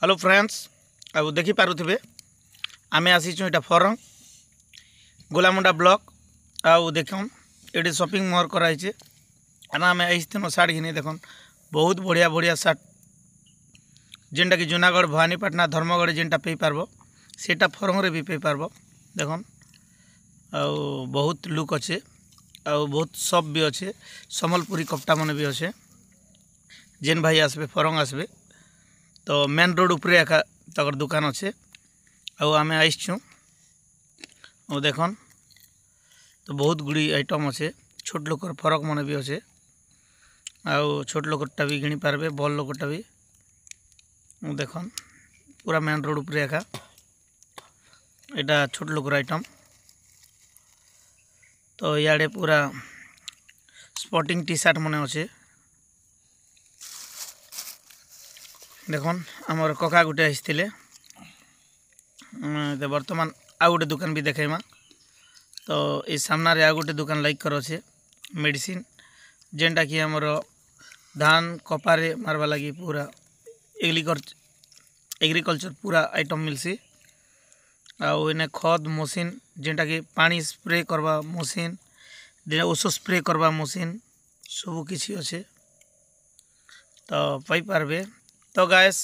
Hello friends अब देखी पारुथिबे आमे आसीचु इटा फरंग गोलामुंडा ब्लॉक आउ देखन एटी शॉपिंग मॉल कराइछे आना आमे आइस्थिनो साड़ी घिनी देखन बहुत बढ़िया बढ़िया सार्ट जेनटा कि जूनागढ़ भवानीपाटना धर्मगढ़ जेनटा पे पारबो सेटा फरंग रे भी पे पारबो देखन आउ बहुत लुक अच्छे आउ बहुत सब भी अच्छे सम्बलपुरी कपड़ा मन भी अच्छे जेन भाई आसबे फरंग आसबे तो मेन रोड उपरे एका तकर दुकान अच्छे आउ आमे आइसछु ओ देखन तो बहुत गुड़ी आइटम अच्छे छोट लोकर फरक मन भी अच्छे आउ छोट लोकटा भी घिनी पारबे बल लोकटा भी देखन पूरा मेन रोड उपरे एका एटा छोट लोकर आइटम तो याडे पूरा स्पोर्टिंग टी शर्ट मन अच्छे देखन आमर कका गुटे आसते बर्तमान आ गोटे दुकान भी देखेमा तो ये सामना रे आ गोटे दुकान लाइक कर अच्छे मेडिसिन जेनटा कि आमर धान कपारे मारवा लगी पूरा एग्रीकल्चर पूरा आइटम मिलसी आउ इने खद मशीन जेनटा कि पानी स्प्रे करवा मशीन ओषो स्प्रे करवा मशीन सब किसी अच्छे तो पाई पारबे तो गाइस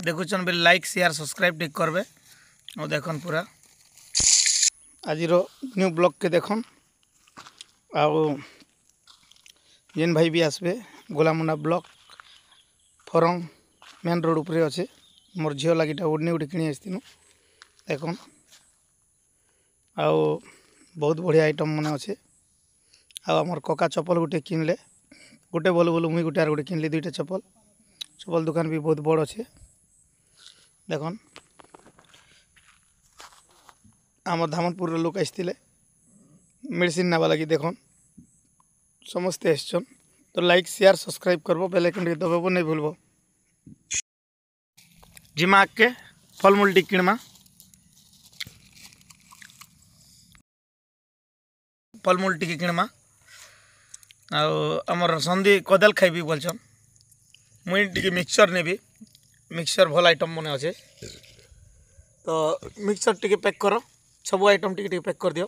देखुचन बेले लाइक शेयर सब्सक्राइब टिक करबे और देखन पूरा आज न्यू ब्लॉग के देखन आउ जेन भाई भी आसबे गोलामुंडा ब्लॉक फरंग मेन रोड उपरे अच्छे मोर झील लगिटा ओढ़नी गुटे किणी आसतीनु देखन आउ बहुत बढ़िया आइटम मन अच्छे आमर कका चप्पल गुटे किनले गोटे बोलू बोलू मुई गुटे आर गुटे किनली दुईटा चप्पल दुकान भी बहुत बड़ अच्छे देखन आम धामनपुर लोक आसते मेडिसिन नावा लगी देखन समस्ते आसछन तो लाइक शेयर सब्सक्राइब करबो बेल आइकन दबाबो नहीं भूलबो जिमा के फलमूल टी किणमा फलमूल टी किणमा आमर संधि कदाल खाइबी बोलछन मुई टी मिक्सचर नेबी मिक्सचर भल आइटम मन अच्छे तो मिक्सचर टी पैक कर सब आइटम टी पैक कर दियो।